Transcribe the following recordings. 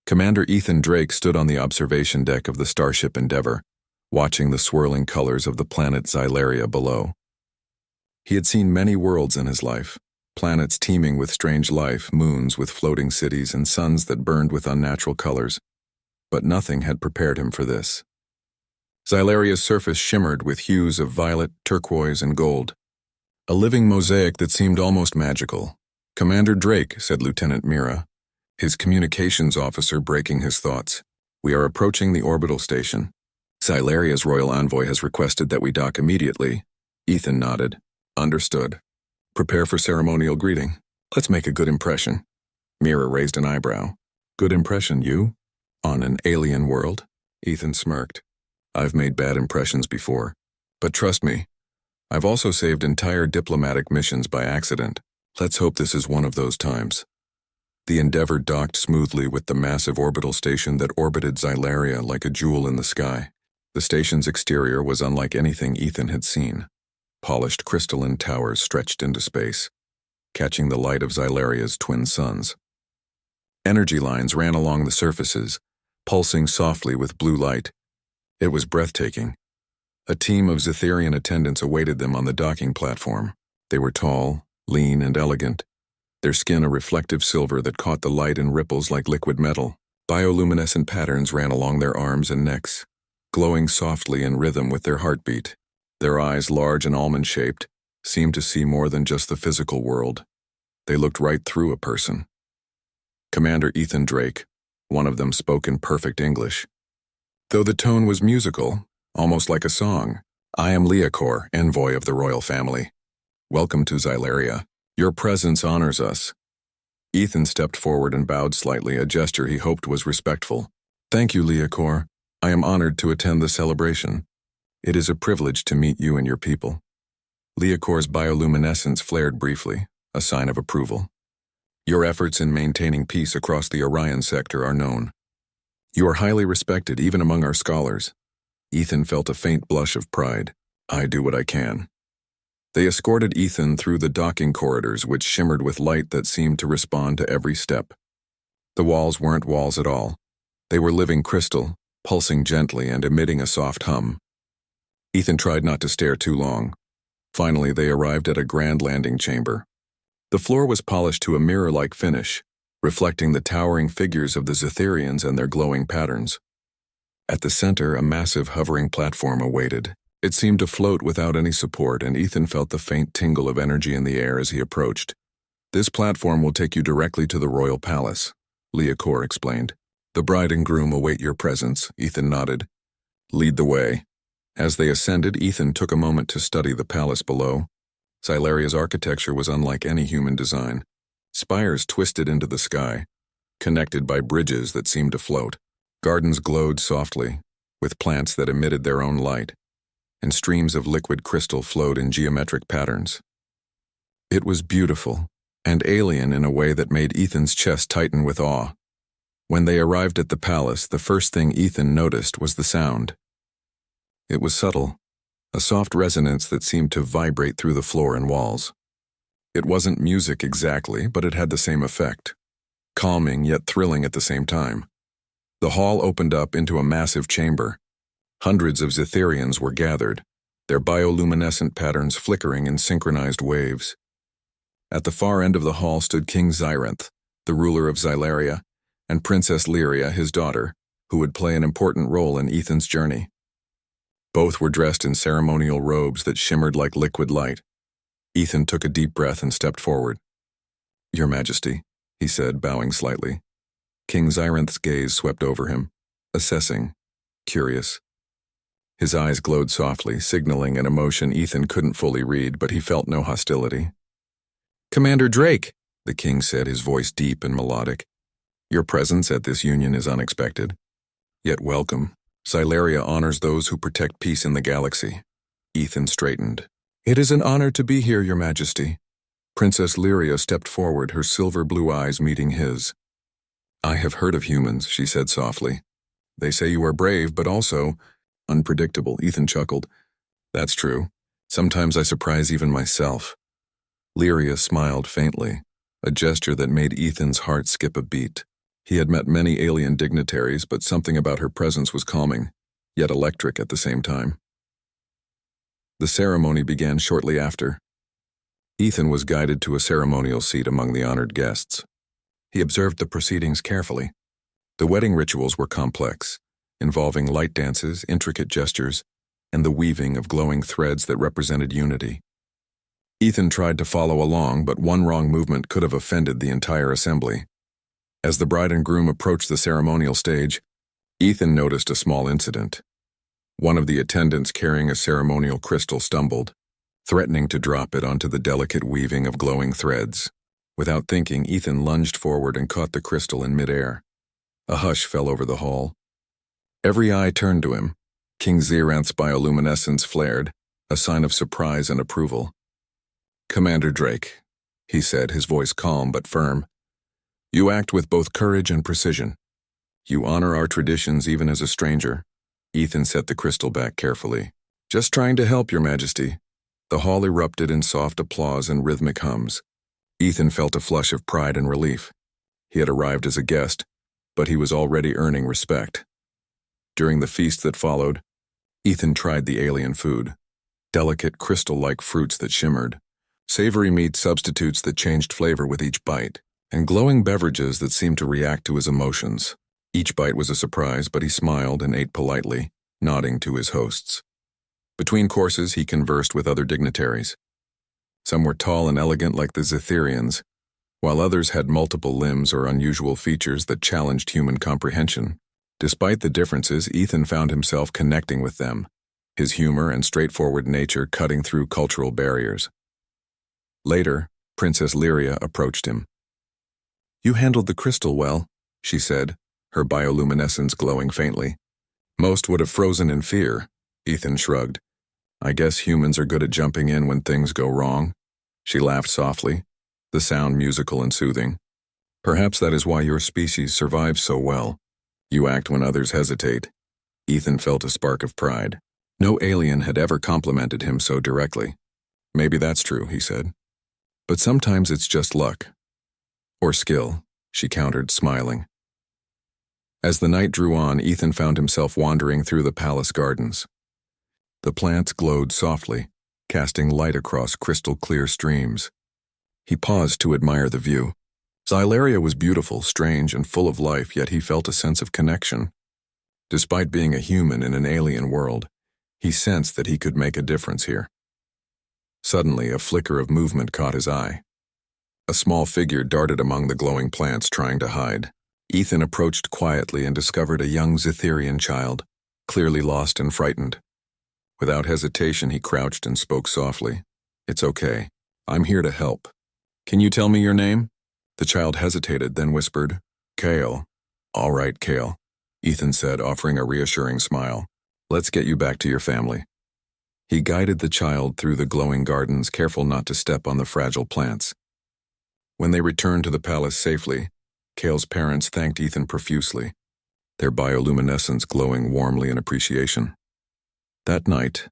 Commander Ethan Drake stood on the observation deck of the starship Endeavour, watching the swirling colors of the planet Xylaria below. He had seen many worlds in his life, planets teeming with strange life, moons with floating cities, and suns that burned with unnatural colors, but nothing had prepared him for this. Xylaria's surface shimmered with hues of violet, turquoise, and gold, a living mosaic that seemed almost magical. "Commander Drake," said Lieutenant Mira, his communications officer breaking his thoughts. "We are approaching the orbital station. Xylaria's royal envoy has requested that we dock immediately." Ethan nodded. "Understood. Prepare for ceremonial greeting. Let's make a good impression." Mira raised an eyebrow. "Good impression, you? On an alien world?" Ethan smirked. "I've made bad impressions before. But trust me, I've also saved entire diplomatic missions by accident. Let's hope this is one of those times." The Endeavour docked smoothly with the massive orbital station that orbited Xylaria like a jewel in the sky. The station's exterior was unlike anything Ethan had seen. Polished crystalline towers stretched into space, catching the light of Xylaria's twin suns. Energy lines ran along the surfaces, pulsing softly with blue light. It was breathtaking. A team of Zetherian attendants awaited them on the docking platform. They were tall, lean, and elegant, their skin a reflective silver that caught the light in ripples like liquid metal. Bioluminescent patterns ran along their arms and necks, glowing softly in rhythm with their heartbeat. Their eyes, large and almond-shaped, seemed to see more than just the physical world. They looked right through a person. Commander Ethan Drake, one of them, spoke in perfect English, though the tone was musical, almost like a song. "I am Leocor, envoy of the royal family. Welcome to Xylaria. Your presence honors us." Ethan stepped forward and bowed slightly, a gesture he hoped was respectful. "Thank you, Leocor. I am honored to attend the celebration. It is a privilege to meet you and your people." Leocor's bioluminescence flared briefly, a sign of approval. "Your efforts in maintaining peace across the Orion sector are known. You are highly respected even among our scholars." Ethan felt a faint blush of pride. "I do what I can." They escorted Ethan through the docking corridors, which shimmered with light that seemed to respond to every step. The walls weren't walls at all. They were living crystal, pulsing gently and emitting a soft hum. Ethan tried not to stare too long. Finally, they arrived at a grand landing chamber. The floor was polished to a mirror-like finish, reflecting the towering figures of the Zetherians and their glowing patterns. At the center, a massive hovering platform awaited. It seemed to float without any support, and Ethan felt the faint tingle of energy in the air as he approached. "This platform will take you directly to the royal palace," Leocor explained. "The bride and groom await your presence." Ethan nodded. "Lead the way." As they ascended, Ethan took a moment to study the palace below. Xylaria's architecture was unlike any human design. Spires twisted into the sky, connected by bridges that seemed to float. Gardens glowed softly, with plants that emitted their own light, and streams of liquid crystal flowed in geometric patterns. It was beautiful, and alien in a way that made Ethan's chest tighten with awe. When they arrived at the palace, the first thing Ethan noticed was the sound. It was subtle, a soft resonance that seemed to vibrate through the floor and walls. It wasn't music exactly, but it had the same effect, calming yet thrilling at the same time. The hall opened up into a massive chamber. Hundreds of Zetherians were gathered, their bioluminescent patterns flickering in synchronized waves. At the far end of the hall stood King Xyranth, the ruler of Xylaria, and Princess Lyria, his daughter, who would play an important role in Ethan's journey. Both were dressed in ceremonial robes that shimmered like liquid light. Ethan took a deep breath and stepped forward. "Your Majesty," he said, bowing slightly. King Xyranth's gaze swept over him, assessing, curious. His eyes glowed softly, signaling an emotion Ethan couldn't fully read, but he felt no hostility. "Commander Drake," the king said, his voice deep and melodic. "Your presence at this union is unexpected, yet welcome. Xylaria honors those who protect peace in the galaxy." Ethan straightened. "It is an honor to be here, Your Majesty." Princess Lyria stepped forward, her silver blue eyes meeting his. "I have heard of humans," she said softly. "They say you are brave, but also unpredictable." Ethan chuckled. "That's true. Sometimes I surprise even myself." Lyria smiled faintly, a gesture that made Ethan's heart skip a beat. He had met many alien dignitaries, but something about her presence was calming, yet electric at the same time. The ceremony began shortly after. Ethan was guided to a ceremonial seat among the honored guests. He observed the proceedings carefully. The wedding rituals were complex, involving light dances, intricate gestures, and the weaving of glowing threads that represented unity. Ethan tried to follow along, but one wrong movement could have offended the entire assembly. As the bride and groom approached the ceremonial stage, Ethan noticed a small incident. One of the attendants carrying a ceremonial crystal stumbled, threatening to drop it onto the delicate weaving of glowing threads. Without thinking, Ethan lunged forward and caught the crystal in midair. A hush fell over the hall. Every eye turned to him. King Xeranth's bioluminescence flared, a sign of surprise and approval. "Commander Drake," he said, his voice calm but firm. "You act with both courage and precision. You honor our traditions even as a stranger." Ethan set the crystal back carefully. "Just trying to help, Your Majesty." The hall erupted in soft applause and rhythmic hums. Ethan felt a flush of pride and relief. He had arrived as a guest, but he was already earning respect. During the feast that followed, Ethan tried the alien food. Delicate, crystal-like fruits that shimmered, savory meat substitutes that changed flavor with each bite, and glowing beverages that seemed to react to his emotions. Each bite was a surprise, but he smiled and ate politely, nodding to his hosts. Between courses, he conversed with other dignitaries. Some were tall and elegant like the Zitherians, while others had multiple limbs or unusual features that challenged human comprehension. Despite the differences, Ethan found himself connecting with them, his humor and straightforward nature cutting through cultural barriers. Later, Princess Lyria approached him. "You handled the crystal well," she said, her bioluminescence glowing faintly. "Most would have frozen in fear," Ethan shrugged. "I guess humans are good at jumping in when things go wrong." She laughed softly, the sound musical and soothing. "Perhaps that is why your species survives so well. You act when others hesitate." Ethan felt a spark of pride. No alien had ever complimented him so directly. "Maybe that's true," he said. "But sometimes it's just luck. Or skill," she countered, smiling. As the night drew on, Ethan found himself wandering through the palace gardens. The plants glowed softly, casting light across crystal-clear streams. He paused to admire the view. Xylaria was beautiful, strange, and full of life, yet he felt a sense of connection. Despite being a human in an alien world, he sensed that he could make a difference here. Suddenly, a flicker of movement caught his eye. A small figure darted among the glowing plants, trying to hide. Ethan approached quietly and discovered a young Zitherian child, clearly lost and frightened. Without hesitation, he crouched and spoke softly. "It's okay. I'm here to help. Can you tell me your name?" The child hesitated, then whispered, "Kale." "All right, Kale," Ethan said, offering a reassuring smile. "Let's get you back to your family." He guided the child through the glowing gardens, careful not to step on the fragile plants. When they returned to the palace safely, Kale's parents thanked Ethan profusely, their bioluminescence glowing warmly in appreciation. That night,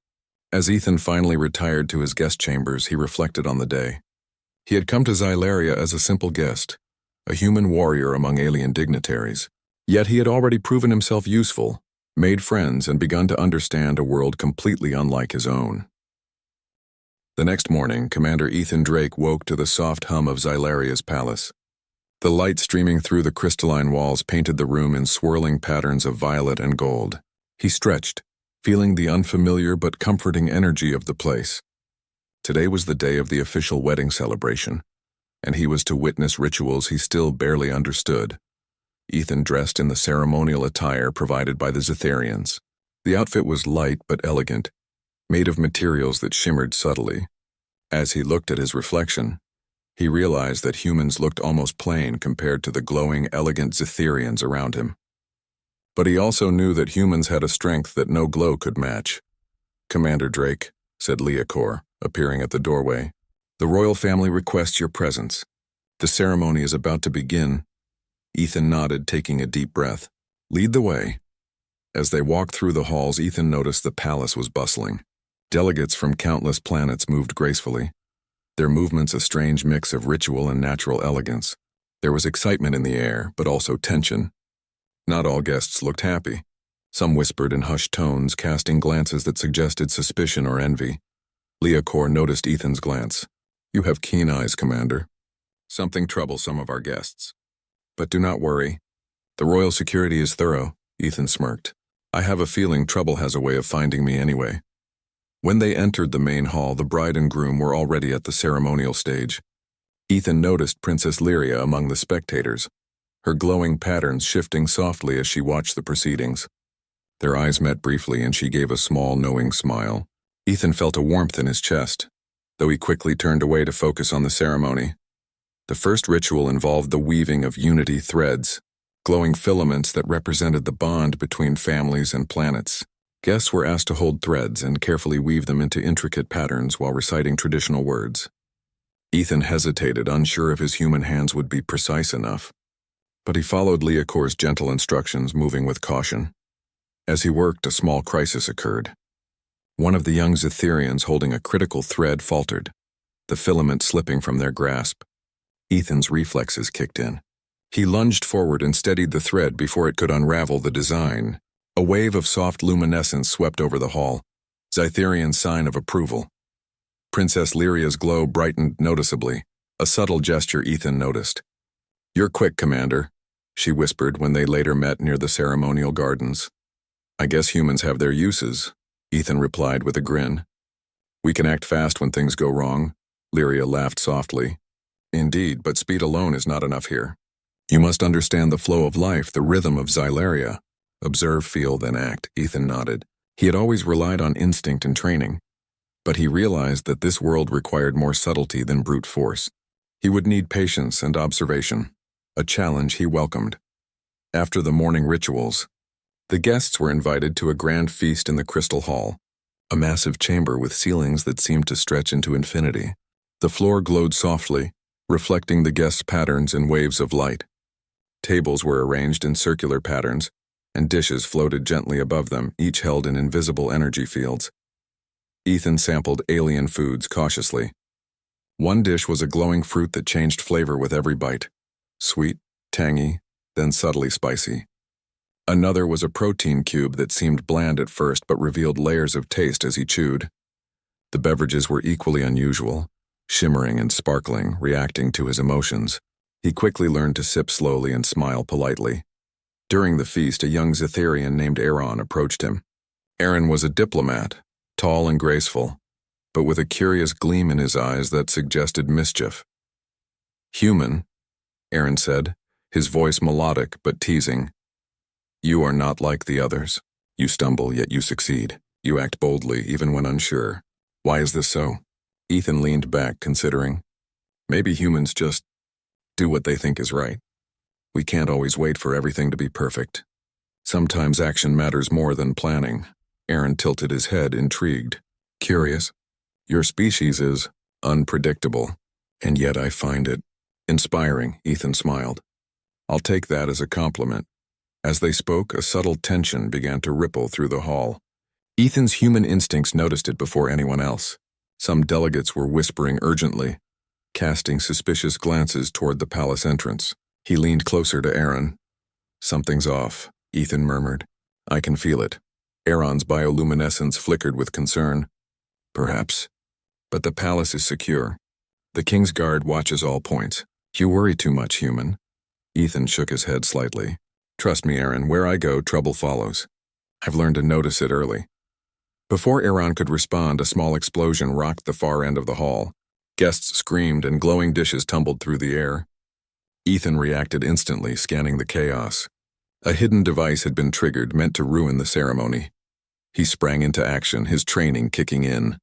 as Ethan finally retired to his guest chambers, he reflected on the day. He had come to Xylaria as a simple guest, a human warrior among alien dignitaries. Yet he had already proven himself useful, made friends, and begun to understand a world completely unlike his own. The next morning, Commander Ethan Drake woke to the soft hum of Xylaria's palace. The light streaming through the crystalline walls painted the room in swirling patterns of violet and gold. He stretched, feeling the unfamiliar but comforting energy of the place. Today was the day of the official wedding celebration, and he was to witness rituals he still barely understood. Ethan dressed in the ceremonial attire provided by the Zitherians. The outfit was light but elegant, made of materials that shimmered subtly. As he looked at his reflection, he realized that humans looked almost plain compared to the glowing, elegant Zitherians around him. But he also knew that humans had a strength that no glow could match. "Commander Drake," said Leocor, appearing at the doorway, "the royal family requests your presence. The ceremony is about to begin." Ethan nodded, taking a deep breath. "Lead the way." As they walked through the halls, Ethan noticed the palace was bustling. Delegates from countless planets moved gracefully, their movements a strange mix of ritual and natural elegance. There was excitement in the air, but also tension. Not all guests looked happy. Some whispered in hushed tones, casting glances that suggested suspicion or envy. Leocor noticed Ethan's glance. "You have keen eyes, Commander. Something troubles some of our guests. But do not worry. The royal security is thorough," Ethan smirked. "I have a feeling trouble has a way of finding me anyway." When they entered the main hall, the bride and groom were already at the ceremonial stage. Ethan noticed Princess Lyria among the spectators, her glowing patterns shifting softly as she watched the proceedings. Their eyes met briefly and she gave a small, knowing smile. Ethan felt a warmth in his chest, though he quickly turned away to focus on the ceremony. The first ritual involved the weaving of unity threads, glowing filaments that represented the bond between families and planets. Guests were asked to hold threads and carefully weave them into intricate patterns while reciting traditional words. Ethan hesitated, unsure if his human hands would be precise enough. But he followed Leocor's gentle instructions, moving with caution. As he worked, a small crisis occurred. One of the young Zetherians holding a critical thread faltered, the filament slipping from their grasp. Ethan's reflexes kicked in. He lunged forward and steadied the thread before it could unravel the design. A wave of soft luminescence swept over the hall, Zetherian's sign of approval. Princess Lyria's glow brightened noticeably, a subtle gesture Ethan noticed. "You're quick, Commander," she whispered when they later met near the ceremonial gardens. "I guess humans have their uses," Ethan replied with a grin. "We can act fast when things go wrong," Lyria laughed softly. "Indeed, but speed alone is not enough here. You must understand the flow of life, the rhythm of Xylaria. Observe, feel, then act," Ethan nodded. He had always relied on instinct and training, but he realized that this world required more subtlety than brute force. He would need patience and observation, a challenge he welcomed. After the morning rituals, the guests were invited to a grand feast in the Crystal Hall, a massive chamber with ceilings that seemed to stretch into infinity. The floor glowed softly, reflecting the guests' patterns in waves of light. Tables were arranged in circular patterns, and dishes floated gently above them, each held in invisible energy fields. Ethan sampled alien foods cautiously. One dish was a glowing fruit that changed flavor with every bite. Sweet, tangy, then subtly spicy. Another was a protein cube that seemed bland at first but revealed layers of taste as he chewed. The beverages were equally unusual, shimmering and sparkling, reacting to his emotions. He quickly learned to sip slowly and smile politely. During the feast, a young Zetherian named Aaron approached him. Aaron was a diplomat, tall and graceful, but with a curious gleam in his eyes that suggested mischief. "Human," Aaron said, his voice melodic but teasing. "You are not like the others. You stumble, yet you succeed. You act boldly, even when unsure. Why is this so?" Ethan leaned back, considering. Maybe humans just do what they think is right. We can't always wait for everything to be perfect. Sometimes action matters more than planning. Aaron tilted his head, intrigued. "Curious. Your species is unpredictable, and yet I find it inspiring," Ethan smiled. "I'll take that as a compliment." As they spoke, a subtle tension began to ripple through the hall. Ethan's human instincts noticed it before anyone else. Some delegates were whispering urgently, casting suspicious glances toward the palace entrance. He leaned closer to Aaron. "Something's off," Ethan murmured. "I can feel it." Aaron's bioluminescence flickered with concern. "Perhaps. But the palace is secure. The King's Guard watches all points. You worry too much, human." Ethan shook his head slightly. "Trust me, Aaron, where I go, trouble follows. I've learned to notice it early." Before Aaron could respond, a small explosion rocked the far end of the hall. Guests screamed and glowing dishes tumbled through the air. Ethan reacted instantly, scanning the chaos. A hidden device had been triggered, meant to ruin the ceremony. He sprang into action, his training kicking in.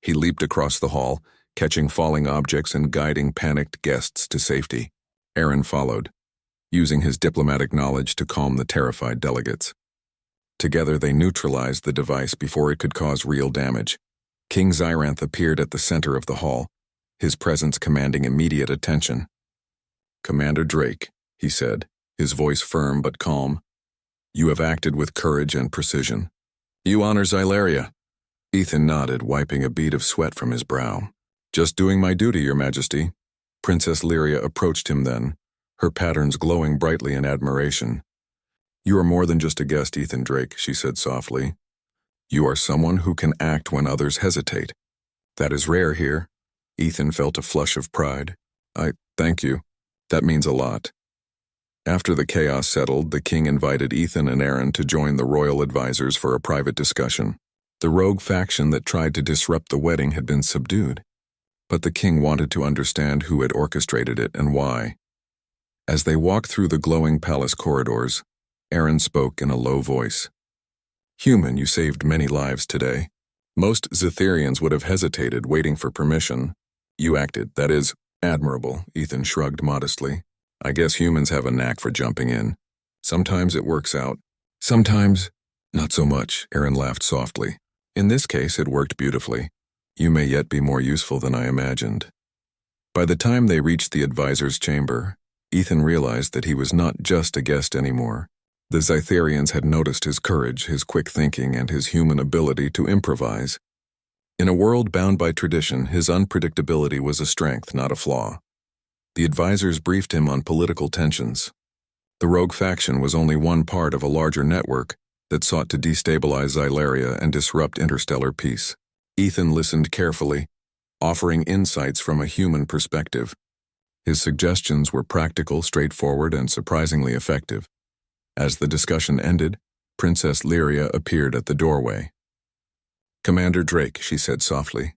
He leaped across the hall, catching falling objects and guiding panicked guests to safety. Aaron followed, using his diplomatic knowledge to calm the terrified delegates. Together they neutralized the device before it could cause real damage. King Xyranth appeared at the center of the hall, his presence commanding immediate attention. "Commander Drake," he said, his voice firm but calm. "You have acted with courage and precision. You honor Xylaria." Ethan nodded, wiping a bead of sweat from his brow. "Just doing my duty, Your Majesty." Princess Lyria approached him then, her patterns glowing brightly in admiration. "You are more than just a guest, Ethan Drake," she said softly. "You are someone who can act when others hesitate. That is rare here." Ethan felt a flush of pride. Thank you. That means a lot." After the chaos settled, the king invited Ethan and Aaron to join the royal advisors for a private discussion. The rogue faction that tried to disrupt the wedding had been subdued, but the king wanted to understand who had orchestrated it and why. As they walked through the glowing palace corridors, Aaron spoke in a low voice. "Human, you saved many lives today. Most Zetherians would have hesitated, waiting for permission. You acted, that is, admirable," Ethan shrugged modestly. "I guess humans have a knack for jumping in. Sometimes it works out. Sometimes, not so much," Aaron laughed softly. "In this case, it worked beautifully. You may yet be more useful than I imagined." By the time they reached the advisor's chamber, Ethan realized that he was not just a guest anymore. The Zytherians had noticed his courage, his quick thinking, and his human ability to improvise. In a world bound by tradition, his unpredictability was a strength, not a flaw. The advisors briefed him on political tensions. The rogue faction was only one part of a larger network that sought to destabilize Xylaria and disrupt interstellar peace. Ethan listened carefully, offering insights from a human perspective. His suggestions were practical, straightforward, and surprisingly effective. As the discussion ended, Princess Lyria appeared at the doorway. "Commander Drake," she said softly,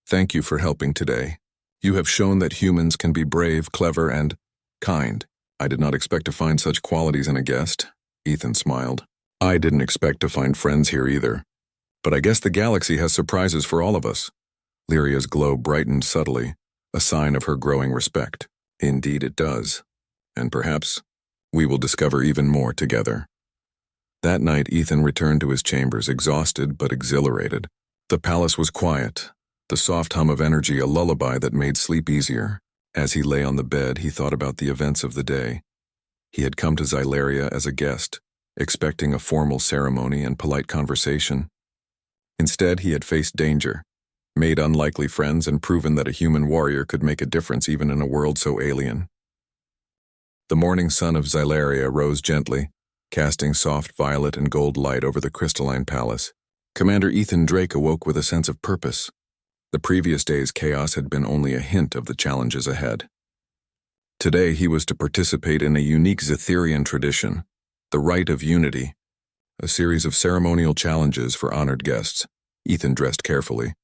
"thank you for helping today. You have shown that humans can be brave, clever, and kind. I did not expect to find such qualities in a guest." Ethan smiled. "I didn't expect to find friends here either. But I guess the galaxy has surprises for all of us." Lyria's glow brightened subtly, a sign of her growing respect. "Indeed it does. And perhaps we will discover even more together." That night, Ethan returned to his chambers, exhausted but exhilarated. The palace was quiet, the soft hum of energy a lullaby that made sleep easier. As he lay on the bed, he thought about the events of the day. He had come to Xylaria as a guest, expecting a formal ceremony and polite conversation. Instead, he had faced danger, made unlikely friends, and proven that a human warrior could make a difference even in a world so alien. The morning sun of Xylaria rose gently, casting soft violet and gold light over the crystalline palace. Commander Ethan Drake awoke with a sense of purpose. The previous day's chaos had been only a hint of the challenges ahead. Today he was to participate in a unique Zetherian tradition, the Rite of Unity, a series of ceremonial challenges for honored guests. Ethan dressed carefully,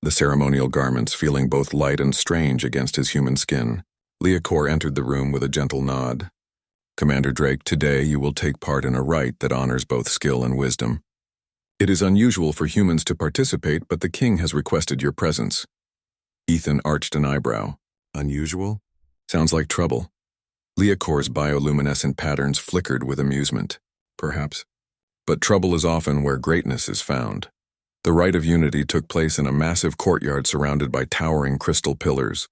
the ceremonial garments feeling both light and strange against his human skin. Leocor entered the room with a gentle nod. "Commander Drake, today you will take part in a rite that honors both skill and wisdom. It is unusual for humans to participate, but the king has requested your presence." Ethan arched an eyebrow. "Unusual? Sounds like trouble." Leocor's bioluminescent patterns flickered with amusement. "Perhaps. But trouble is often where greatness is found." The Rite of Unity took place in a massive courtyard surrounded by towering crystal pillars.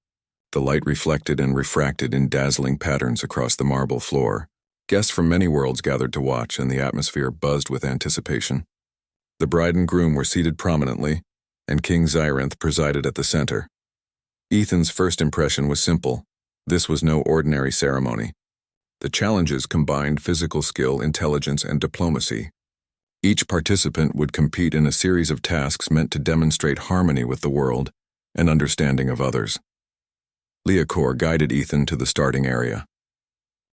The light reflected and refracted in dazzling patterns across the marble floor. Guests from many worlds gathered to watch, and the atmosphere buzzed with anticipation. The bride and groom were seated prominently, and King Xyrinth presided at the center. Ethan's first impression was simple. This was no ordinary ceremony. The challenges combined physical skill, intelligence, and diplomacy. Each participant would compete in a series of tasks meant to demonstrate harmony with the world and understanding of others. Leocor guided Ethan to the starting area.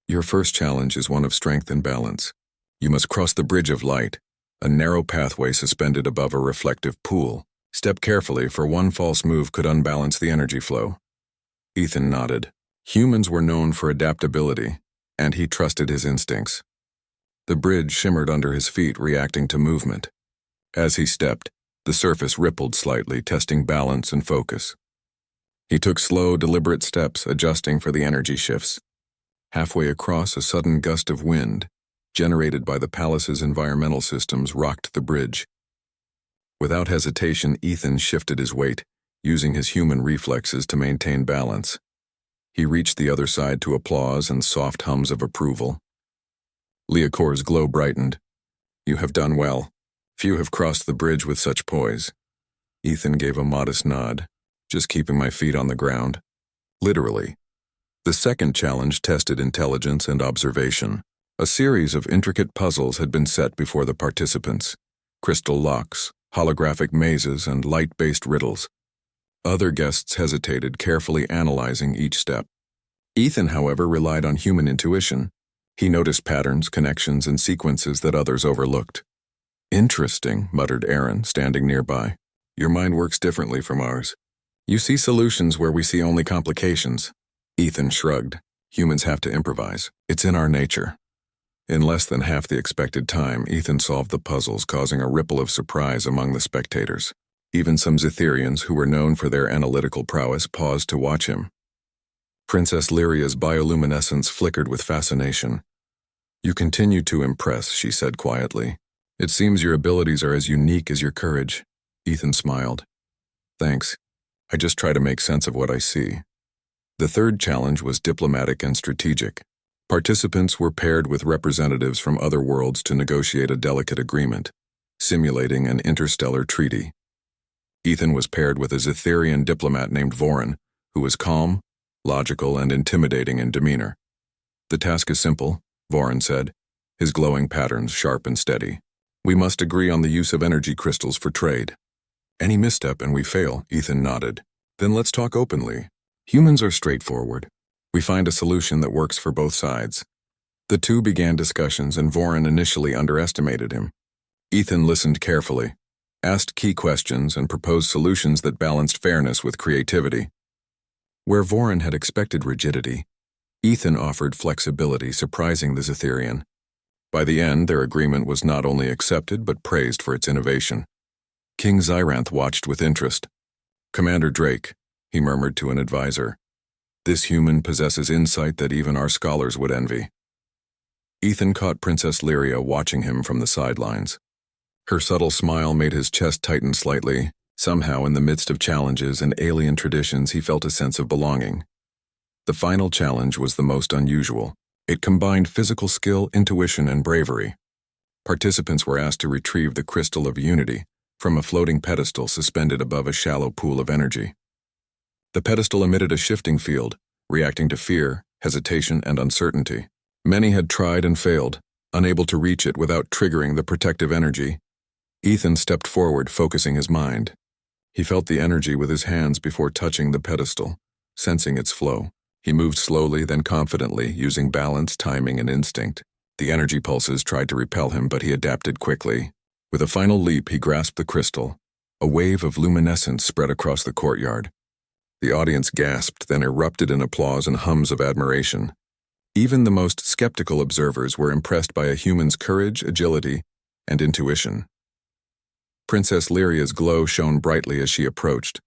"Your first challenge is one of strength and balance. You must cross the Bridge of Light, a narrow pathway suspended above a reflective pool. Step carefully, for one false move could unbalance the energy flow." Ethan nodded. Humans were known for adaptability, and he trusted his instincts. The bridge shimmered under his feet, reacting to movement. As he stepped, the surface rippled slightly, testing balance and focus. He took slow, deliberate steps, adjusting for the energy shifts. Halfway across, a sudden gust of wind, generated by the palace's environmental systems, rocked the bridge. Without hesitation, Ethan shifted his weight, using his human reflexes to maintain balance. He reached the other side to applause and soft hums of approval. Leocor's glow brightened. "You have done well. Few have crossed the bridge with such poise." Ethan gave a modest nod. "Just keeping my feet on the ground." Literally. The second challenge tested intelligence and observation. A series of intricate puzzles had been set before the participants: crystal locks, holographic mazes, and light-based riddles. Other guests hesitated, carefully analyzing each step. Ethan, however, relied on human intuition. He noticed patterns, connections, and sequences that others overlooked. "Interesting," muttered Aaron, standing nearby. "Your mind works differently from ours. You see solutions where we see only complications." Ethan shrugged. "Humans have to improvise. It's in our nature." In less than half the expected time, Ethan solved the puzzles, causing a ripple of surprise among the spectators. Even some Zitherians, who were known for their analytical prowess, paused to watch him. Princess Lyria's bioluminescence flickered with fascination. "You continue to impress," she said quietly. "It seems your abilities are as unique as your courage." Ethan smiled. "Thanks. I just try to make sense of what I see." The third challenge was diplomatic and strategic. Participants were paired with representatives from other worlds to negotiate a delicate agreement, simulating an interstellar treaty. Ethan was paired with a Zitherian diplomat named Voran, who was calm, logical, and intimidating in demeanor. "The task is simple," Voran said, his glowing patterns sharp and steady. "We must agree on the use of energy crystals for trade." "Any misstep and we fail," Ethan nodded. "Then let's talk openly. Humans are straightforward. We find a solution that works for both sides." The two began discussions, and Voran initially underestimated him. Ethan listened carefully, asked key questions, and proposed solutions that balanced fairness with creativity. Where Voran had expected rigidity, Ethan offered flexibility, surprising the Zitherian. By the end, their agreement was not only accepted but praised for its innovation. King Zyranth watched with interest. "Commander Drake," he murmured to an advisor, "this human possesses insight that even our scholars would envy." Ethan caught Princess Lyria watching him from the sidelines. Her subtle smile made his chest tighten slightly. Somehow, in the midst of challenges and alien traditions, he felt a sense of belonging. The final challenge was the most unusual. It combined physical skill, intuition, and bravery. Participants were asked to retrieve the Crystal of Unity from a floating pedestal suspended above a shallow pool of energy. The pedestal emitted a shifting field, reacting to fear, hesitation, and uncertainty. Many had tried and failed, unable to reach it without triggering the protective energy. Ethan stepped forward, focusing his mind. He felt the energy with his hands before touching the pedestal, sensing its flow. He moved slowly, then confidently, using balance, timing, and instinct. The energy pulses tried to repel him, but he adapted quickly. With a final leap, he grasped the crystal. A wave of luminescence spread across the courtyard. The audience gasped, then erupted in applause and hums of admiration. Even the most skeptical observers were impressed by a human's courage, agility, and intuition. Princess Lyria's glow shone brightly as she approached.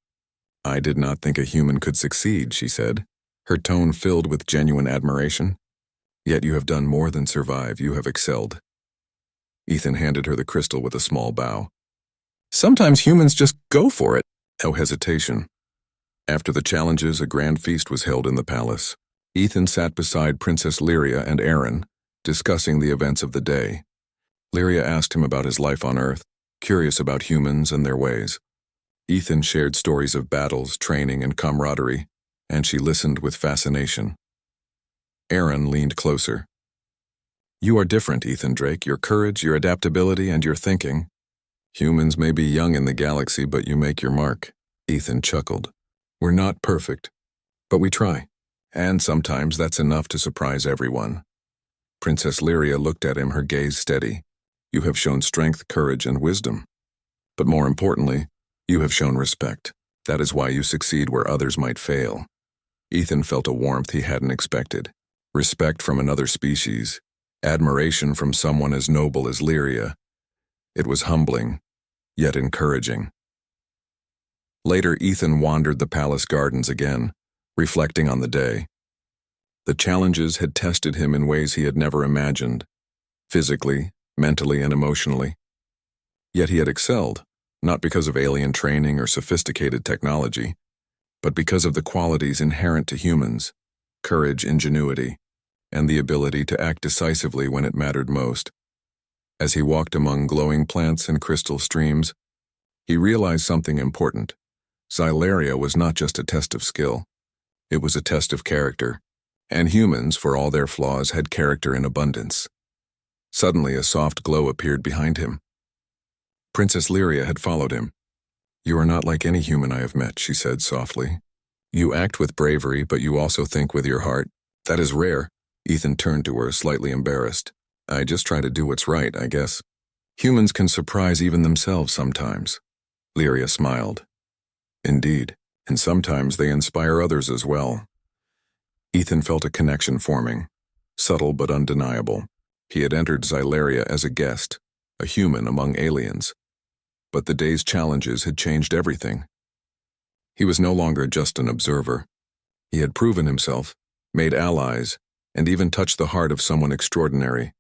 "I did not think a human could succeed," she said, her tone filled with genuine admiration. "Yet you have done more than survive, you have excelled." Ethan handed her the crystal with a small bow. "Sometimes humans just go for it." No hesitation. After the challenges, a grand feast was held in the palace. Ethan sat beside Princess Lyria and Aaron, discussing the events of the day. Lyria asked him about his life on Earth, curious about humans and their ways. Ethan shared stories of battles, training, and camaraderie, and she listened with fascination. Aaron leaned closer. "You are different, Ethan Drake. Your courage, your adaptability, and your thinking. Humans may be young in the galaxy, but you make your mark." Ethan chuckled. "We're not perfect, but we try. And sometimes that's enough to surprise everyone." Princess Lyria looked at him, her gaze steady. "You have shown strength, courage, and wisdom. But more importantly, you have shown respect. That is why you succeed where others might fail." Ethan felt a warmth he hadn't expected. Respect from another species. Admiration from someone as noble as Lyria. It was humbling, yet encouraging. Later, Ethan wandered the palace gardens again, reflecting on the day. The challenges had tested him in ways he had never imagined, physically, mentally, and emotionally. Yet he had excelled, not because of alien training or sophisticated technology, but because of the qualities inherent to humans: courage, ingenuity, and the ability to act decisively when it mattered most. As he walked among glowing plants and crystal streams, he realized something important. Xylaria was not just a test of skill. It was a test of character. And humans, for all their flaws, had character in abundance. Suddenly, a soft glow appeared behind him. Princess Lyria had followed him. "You are not like any human I have met," she said softly. "You act with bravery, but you also think with your heart. That is rare." Ethan turned to her, slightly embarrassed. "I just try to do what's right, I guess. Humans can surprise even themselves sometimes." Lyria smiled. "Indeed, and sometimes they inspire others as well." Ethan felt a connection forming, subtle but undeniable. He had entered Xylaria as a guest, a human among aliens. But the day's challenges had changed everything. He was no longer just an observer. He had proven himself, made allies, and even touched the heart of someone extraordinary.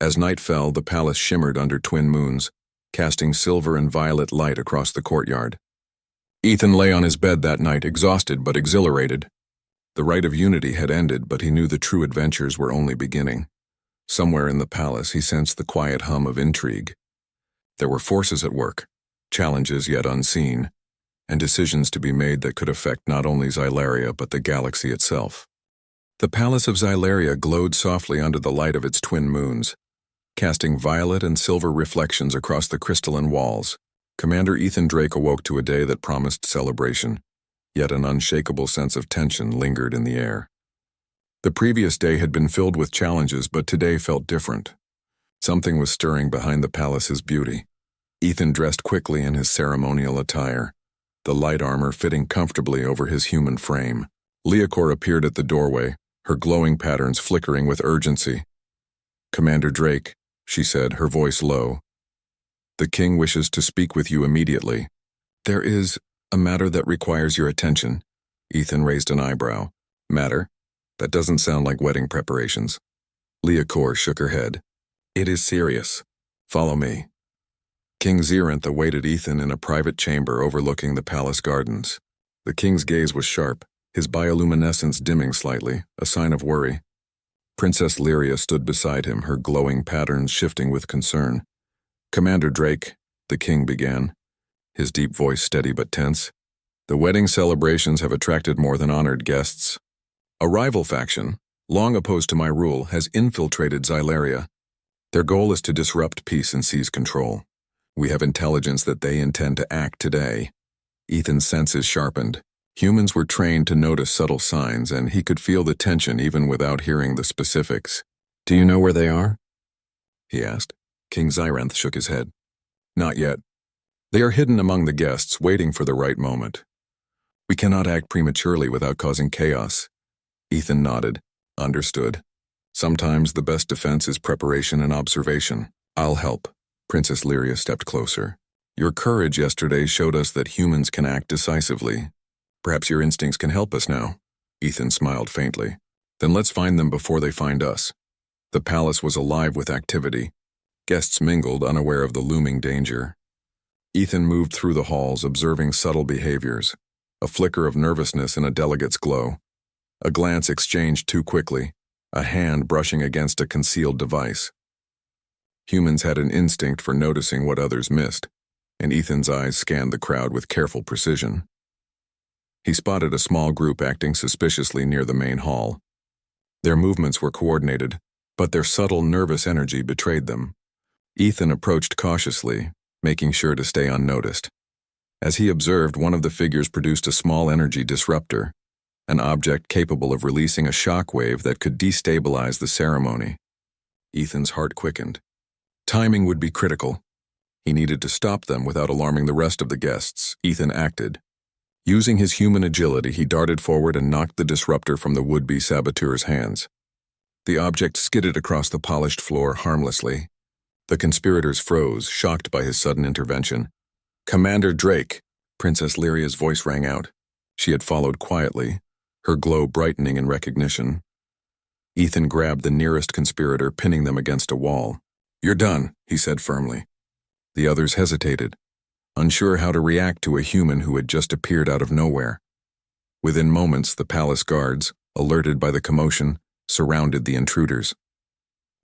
As night fell, the palace shimmered under twin moons, casting silver and violet light across the courtyard. Ethan lay on his bed that night, exhausted but exhilarated. The rite of unity had ended, but he knew the true adventures were only beginning. Somewhere in the palace, he sensed the quiet hum of intrigue. There were forces at work, challenges yet unseen, and decisions to be made that could affect not only Xylaria but the galaxy itself. The palace of Xylaria glowed softly under the light of its twin moons, casting violet and silver reflections across the crystalline walls. Commander Ethan Drake awoke to a day that promised celebration, yet an unshakable sense of tension lingered in the air. The previous day had been filled with challenges, but today felt different. Something was stirring behind the palace's beauty. Ethan dressed quickly in his ceremonial attire, the light armor fitting comfortably over his human frame. Leocor appeared at the doorway, her glowing patterns flickering with urgency. "Commander Drake," she said, her voice low. "The king wishes to speak with you immediately." "There is a matter that requires your attention." Ethan raised an eyebrow. "Matter? That doesn't sound like wedding preparations." Leocor shook her head. "It is serious. Follow me." King Xeranth awaited Ethan in a private chamber overlooking the palace gardens. The king's gaze was sharp, his bioluminescence dimming slightly, a sign of worry. Princess Lyria stood beside him, her glowing patterns shifting with concern. "Commander Drake," the king began, his deep voice steady but tense, "the wedding celebrations have attracted more than honored guests. A rival faction, long opposed to my rule, has infiltrated Xylaria. Their goal is to disrupt peace and seize control. We have intelligence that they intend to act today." Ethan's senses sharpened. Humans were trained to notice subtle signs, and he could feel the tension even without hearing the specifics. "Do you know where they are?" he asked. King Xyranth shook his head. "Not yet. They are hidden among the guests, waiting for the right moment. We cannot act prematurely without causing chaos." Ethan nodded. "Understood. Sometimes the best defense is preparation and observation. I'll help." Princess Lyria stepped closer. "Your courage yesterday showed us that humans can act decisively. Perhaps your instincts can help us now." Ethan smiled faintly. "Then let's find them before they find us." The palace was alive with activity. Guests mingled, unaware of the looming danger. Ethan moved through the halls, observing subtle behaviors, a flicker of nervousness in a delegate's glow, a glance exchanged too quickly, a hand brushing against a concealed device. Humans had an instinct for noticing what others missed, and Ethan's eyes scanned the crowd with careful precision. He spotted a small group acting suspiciously near the main hall. Their movements were coordinated, but their subtle, nervous energy betrayed them. Ethan approached cautiously, making sure to stay unnoticed. As he observed, one of the figures produced a small energy disruptor, an object capable of releasing a shock wave that could destabilize the ceremony. Ethan's heart quickened. Timing would be critical. He needed to stop them without alarming the rest of the guests. Ethan acted. Using his human agility, he darted forward and knocked the disruptor from the would-be saboteur's hands. The object skidded across the polished floor harmlessly. The conspirators froze, shocked by his sudden intervention. "Commander Drake!" Princess Lyria's voice rang out. She had followed quietly, her glow brightening in recognition. Ethan grabbed the nearest conspirator, pinning them against a wall. "You're done," he said firmly. The others hesitated, unsure how to react to a human who had just appeared out of nowhere. Within moments, the palace guards, alerted by the commotion, surrounded the intruders.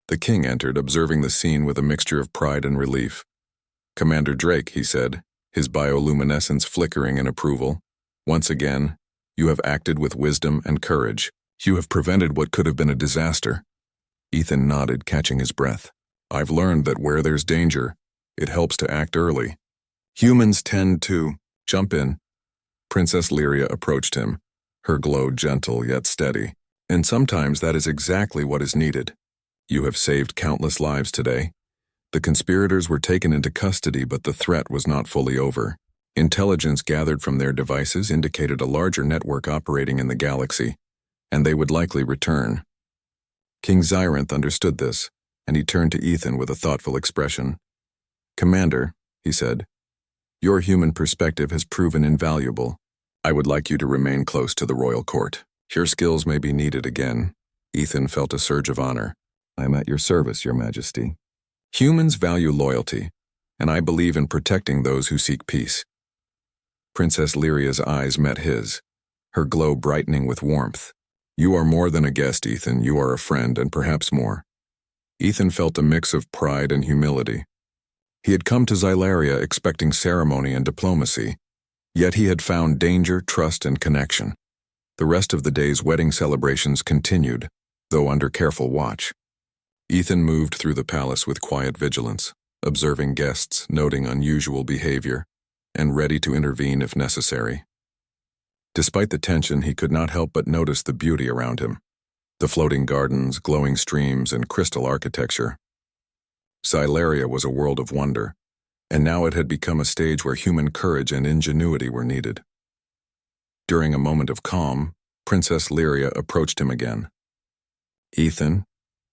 The king entered, observing the scene with a mixture of pride and relief. "Commander Drake," he said, his bioluminescence flickering in approval. "Once again, you have acted with wisdom and courage. You have prevented what could have been a disaster. Ethan nodded, catching his breath. I've learned that where there's danger, it helps to act early. Humans tend to jump in. Princess Lyria approached him, her glow gentle yet steady. And sometimes that is exactly what is needed. You have saved countless lives today. The conspirators were taken into custody, but the threat was not fully over. Intelligence gathered from their devices indicated a larger network operating in the galaxy, and they would likely return. King Xyranth understood this, and he turned to Ethan with a thoughtful expression. Commander, he said, your human perspective has proven invaluable. I would like you to remain close to the royal court. Your skills may be needed again. Ethan felt a surge of honor. I am at your service, Your Majesty. Humans value loyalty, and I believe in protecting those who seek peace. Princess Lyria's eyes met his, her glow brightening with warmth. You are more than a guest, Ethan. You are a friend, and perhaps more. Ethan felt a mix of pride and humility. He had come to Xylaria expecting ceremony and diplomacy, yet he had found danger, trust, and connection. The rest of the day's wedding celebrations continued, though under careful watch. Ethan moved through the palace with quiet vigilance, observing guests, noting unusual behavior, and ready to intervene if necessary. Despite the tension, he could not help but notice the beauty around him, the floating gardens, glowing streams, and crystal architecture. Xylaria was a world of wonder, and now it had become a stage where human courage and ingenuity were needed. During a moment of calm, Princess Lyria approached him again. Ethan,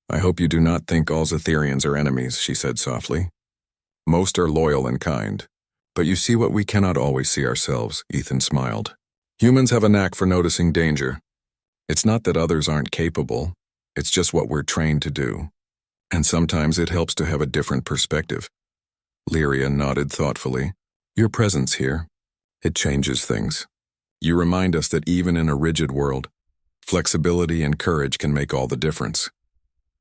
I hope you do not think all Xetherians are enemies, she said softly. Most are loyal and kind, but you see what we cannot always see ourselves, Ethan smiled. Humans have a knack for noticing danger. It's not that others aren't capable, it's just what we're trained to do. And sometimes it helps to have a different perspective. Lyria nodded thoughtfully. Your presence here, it changes things. You remind us that even in a rigid world, flexibility and courage can make all the difference.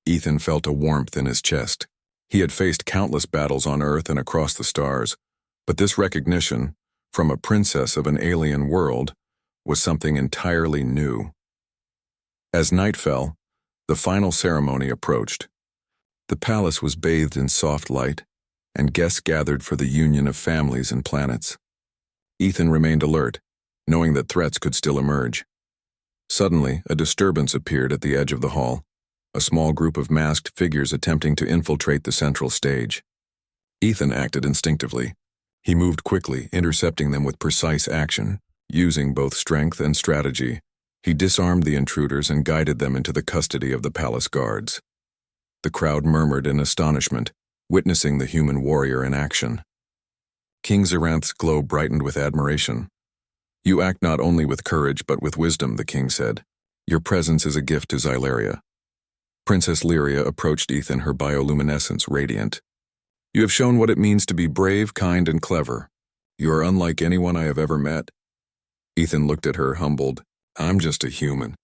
Ethan felt a warmth in his chest. He had faced countless battles on Earth and across the stars, but this recognition, from a princess of an alien world, was something entirely new. As night fell, the final ceremony approached. The palace was bathed in soft light, and guests gathered for the union of families and planets. Ethan remained alert, knowing that threats could still emerge. Suddenly, a disturbance appeared at the edge of the hall, a small group of masked figures attempting to infiltrate the central stage. Ethan acted instinctively. He moved quickly, intercepting them with precise action. Using both strength and strategy, he disarmed the intruders and guided them into the custody of the palace guards. The crowd murmured in astonishment, witnessing the human warrior in action. King Xyranth's glow brightened with admiration. You act not only with courage but with wisdom, the king said. Your presence is a gift to Xylaria. Princess Lyria approached Ethan, her bioluminescence radiant. You have shown what it means to be brave, kind, and clever. You are unlike anyone I have ever met. Ethan looked at her, humbled. I'm just a human.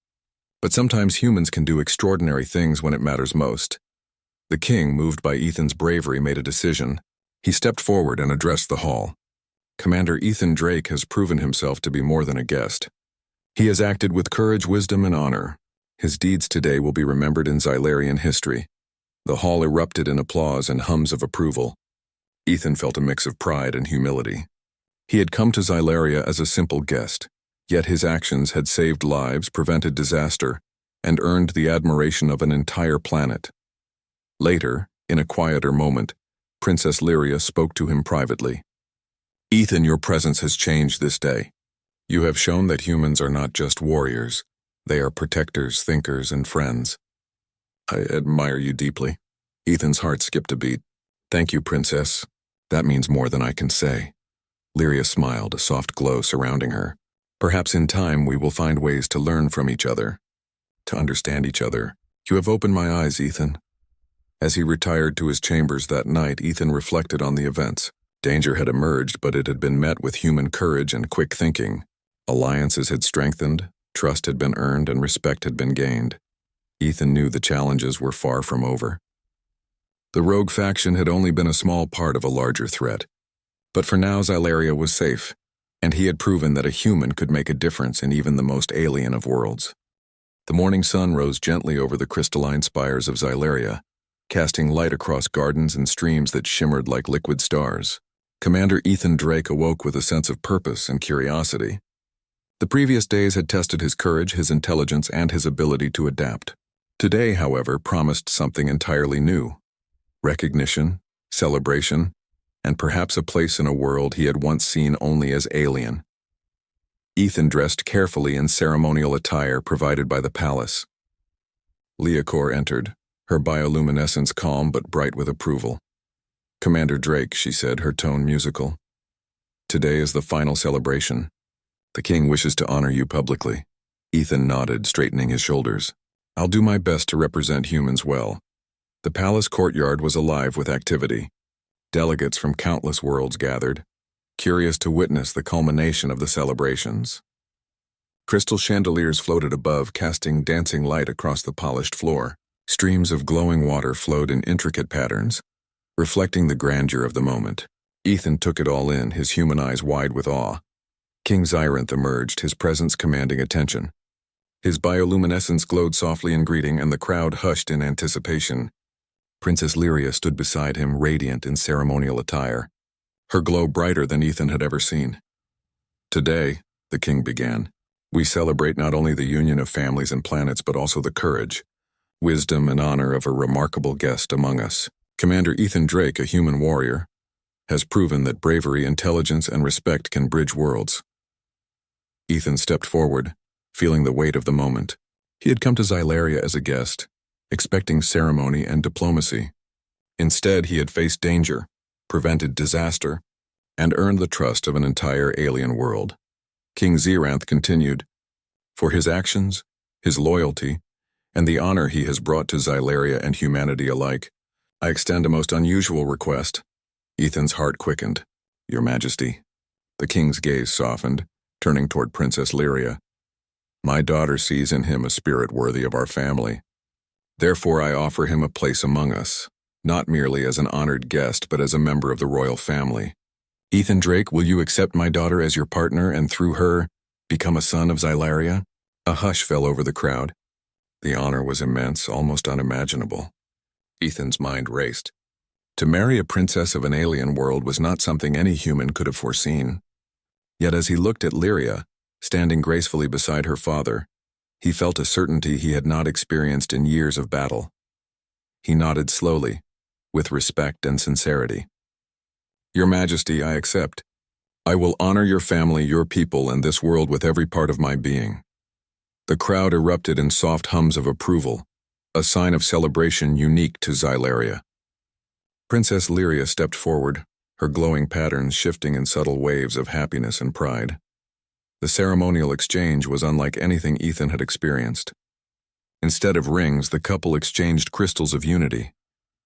But sometimes humans can do extraordinary things when it matters most. The king, moved by Ethan's bravery, made a decision. He stepped forward and addressed the hall. Commander Ethan Drake has proven himself to be more than a guest. He has acted with courage, wisdom, and honor. His deeds today will be remembered in Xylarian history. The hall erupted in applause and hums of approval. Ethan felt a mix of pride and humility. He had come to Xylaria as a simple guest, yet his actions had saved lives, prevented disaster, and earned the admiration of an entire planet. Later, in a quieter moment, Princess Lyria spoke to him privately. Ethan, your presence has changed this day. You have shown that humans are not just warriors. They are protectors, thinkers, and friends. I admire you deeply. Ethan's heart skipped a beat. Thank you, Princess. That means more than I can say. Lyria smiled, a soft glow surrounding her. Perhaps in time we will find ways to learn from each other, to understand each other. You have opened my eyes, Ethan. As he retired to his chambers that night, Ethan reflected on the events. Danger had emerged, but it had been met with human courage and quick thinking. Alliances had strengthened, trust had been earned, and respect had been gained. Ethan knew the challenges were far from over. The rogue faction had only been a small part of a larger threat. But for now, Xylaria was safe, and he had proven that a human could make a difference in even the most alien of worlds. The morning sun rose gently over the crystalline spires of Xylaria, casting light across gardens and streams that shimmered like liquid stars. Commander Ethan Drake awoke with a sense of purpose and curiosity. The previous days had tested his courage, his intelligence, and his ability to adapt. Today, however, promised something entirely new: recognition, celebration, and perhaps a place in a world he had once seen only as alien. Ethan dressed carefully in ceremonial attire provided by the palace. Leocor entered, her bioluminescence calm but bright with approval. "Commander Drake," she said, her tone musical. "Today is the final celebration. The king wishes to honor you publicly." Ethan nodded, straightening his shoulders. "I'll do my best to represent humans well." The palace courtyard was alive with activity. Delegates from countless worlds gathered, curious to witness the culmination of the celebrations. Crystal chandeliers floated above, casting dancing light across the polished floor. Streams of glowing water flowed in intricate patterns, reflecting the grandeur of the moment. Ethan took it all in, his human eyes wide with awe. King Xyranth emerged, his presence commanding attention. His bioluminescence glowed softly in greeting, and the crowd hushed in anticipation. Princess Lyria stood beside him, radiant in ceremonial attire, her glow brighter than Ethan had ever seen. "Today," the king began, "we celebrate not only the union of families and planets but also the courage, wisdom, and honor of a remarkable guest among us. Commander Ethan Drake, a human warrior, has proven that bravery, intelligence, and respect can bridge worlds." Ethan stepped forward, feeling the weight of the moment. He had come to Xylaria as a guest, expecting ceremony and diplomacy. Instead, he had faced danger, prevented disaster, and earned the trust of an entire alien world. King Xyranth continued, "For his actions, his loyalty, and the honor he has brought to Xylaria and humanity alike, I extend a most unusual request." Ethan's heart quickened. "Your Majesty." The king's gaze softened, turning toward Princess Lyria. "My daughter sees in him a spirit worthy of our family. Therefore I offer him a place among us, not merely as an honored guest but as a member of the royal family. Ethan Drake, will you accept my daughter as your partner and through her become a son of Xylaria?" A hush fell over the crowd. The honor was immense, almost unimaginable. Ethan's mind raced. To marry a princess of an alien world was not something any human could have foreseen. Yet as he looked at Lyria, standing gracefully beside her father, he felt a certainty he had not experienced in years of battle. He nodded slowly, with respect and sincerity. "Your Majesty, I accept. I will honor your family, your people, and this world with every part of my being." The crowd erupted in soft hums of approval, a sign of celebration unique to Xylaria. Princess Lyria stepped forward, her glowing patterns shifting in subtle waves of happiness and pride. The ceremonial exchange was unlike anything Ethan had experienced. Instead of rings, the couple exchanged crystals of unity,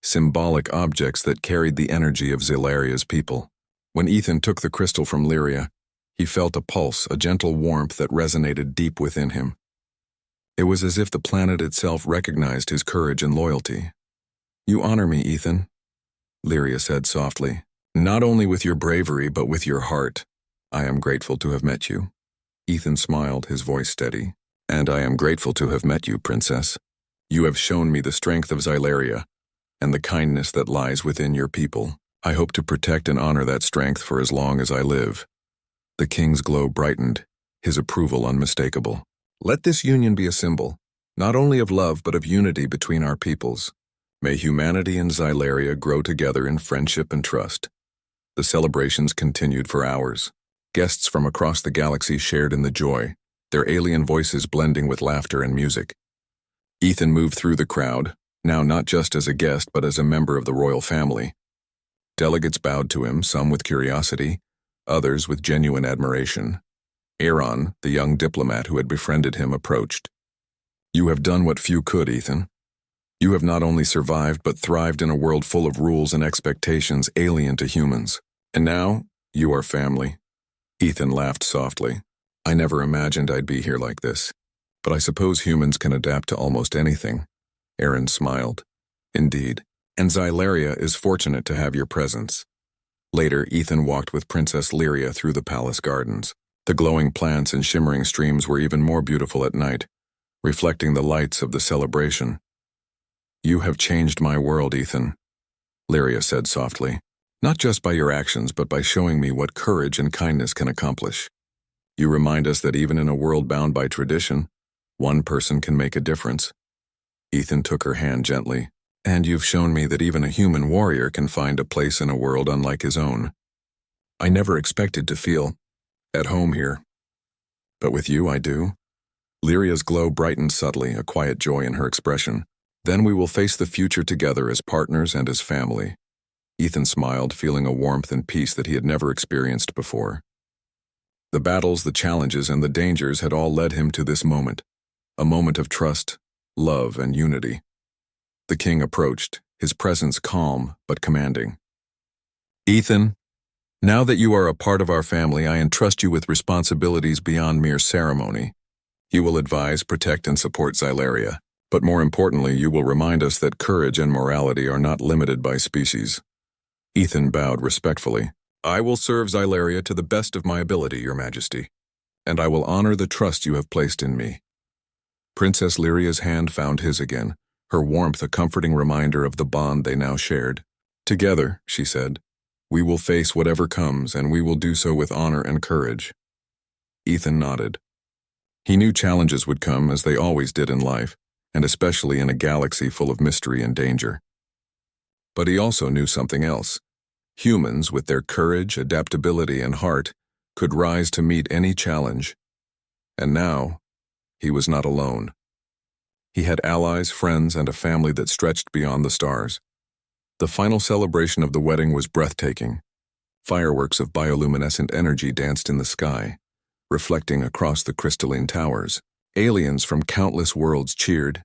symbolic objects that carried the energy of Xylaria's people. When Ethan took the crystal from Lyria, he felt a pulse, a gentle warmth that resonated deep within him. It was as if the planet itself recognized his courage and loyalty. "You honor me, Ethan," Lyria said softly. "Not only with your bravery, but with your heart. I am grateful to have met you." Ethan smiled, his voice steady. "And I am grateful to have met you, Princess. You have shown me the strength of Xylaria and the kindness that lies within your people. I hope to protect and honor that strength for as long as I live." The king's glow brightened, his approval unmistakable. "Let this union be a symbol, not only of love but of unity between our peoples. May humanity and Xylaria grow together in friendship and trust." The celebrations continued for hours. Guests from across the galaxy shared in the joy, their alien voices blending with laughter and music. Ethan moved through the crowd, now not just as a guest but as a member of the royal family. Delegates bowed to him, some with curiosity, others with genuine admiration. Aaron, the young diplomat who had befriended him, approached. "You have done what few could, Ethan. You have not only survived but thrived in a world full of rules and expectations alien to humans. And now, you are family." Ethan laughed softly. "I never imagined I'd be here like this. But I suppose humans can adapt to almost anything." Aaron smiled. "Indeed. And Xylaria is fortunate to have your presence." Later, Ethan walked with Princess Lyria through the palace gardens. The glowing plants and shimmering streams were even more beautiful at night, reflecting the lights of the celebration. "You have changed my world, Ethan," Lyria said softly. "Not just by your actions, but by showing me what courage and kindness can accomplish. You remind us that even in a world bound by tradition, one person can make a difference." Ethan took her hand gently. "And you've shown me that even a human warrior can find a place in a world unlike his own. I never expected to feel at home here, but with you I do." Lyria's glow brightened subtly, a quiet joy in her expression. "Then we will face the future together as partners and as family." Ethan smiled, feeling a warmth and peace that he had never experienced before. The battles, the challenges, and the dangers had all led him to this moment, a moment of trust, love, and unity. The king approached, his presence calm but commanding. "Ethan, now that you are a part of our family, I entrust you with responsibilities beyond mere ceremony. You will advise, protect, and support Xylaria. But more importantly, you will remind us that courage and morality are not limited by species." Ethan bowed respectfully. "I will serve Xylaria to the best of my ability, Your Majesty, and I will honor the trust you have placed in me." Princess Lyria's hand found his again, her warmth a comforting reminder of the bond they now shared. "Together," she said, "we will face whatever comes, and we will do so with honor and courage." Ethan nodded. He knew challenges would come, as they always did in life, and especially in a galaxy full of mystery and danger. But he also knew something else. Humans, with their courage, adaptability, and heart, could rise to meet any challenge. And now, he was not alone. He had allies, friends, and a family that stretched beyond the stars. The final celebration of the wedding was breathtaking. Fireworks of bioluminescent energy danced in the sky, reflecting across the crystalline towers. Aliens from countless worlds cheered,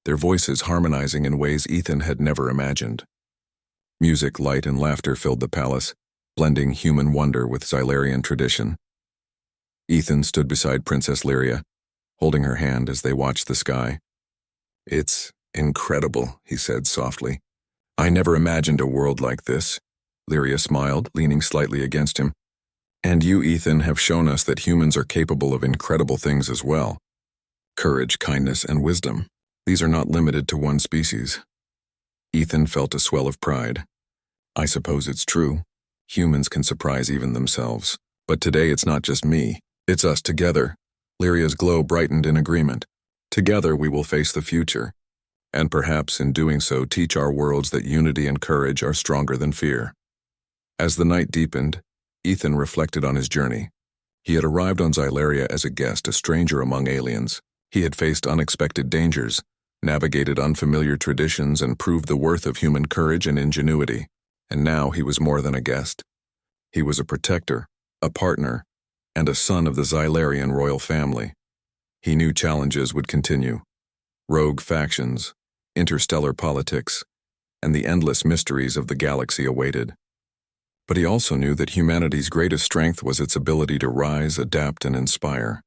their voices harmonizing in ways Ethan had never imagined. Music, light, and laughter filled the palace, blending human wonder with Xylarian tradition. Ethan stood beside Princess Lyria, holding her hand as they watched the sky. "It's incredible," he said softly. "I never imagined a world like this." Lyria smiled, leaning slightly against him. "And you, Ethan, have shown us that humans are capable of incredible things as well. Courage, kindness, and wisdom. These are not limited to one species." Ethan felt a swell of pride. "I suppose it's true. Humans can surprise even themselves. But today it's not just me. It's us together." Lyria's glow brightened in agreement. "Together we will face the future, and perhaps in doing so teach our worlds that unity and courage are stronger than fear." As the night deepened, Ethan reflected on his journey. He had arrived on Xylaria as a guest, a stranger among aliens. He had faced unexpected dangers, navigated unfamiliar traditions, and proved the worth of human courage and ingenuity. And now he was more than a guest. He was a protector, a partner, and a son of the Xylarian royal family. He knew challenges would continue. Rogue factions, interstellar politics, and the endless mysteries of the galaxy awaited. But he also knew that humanity's greatest strength was its ability to rise, adapt, and inspire.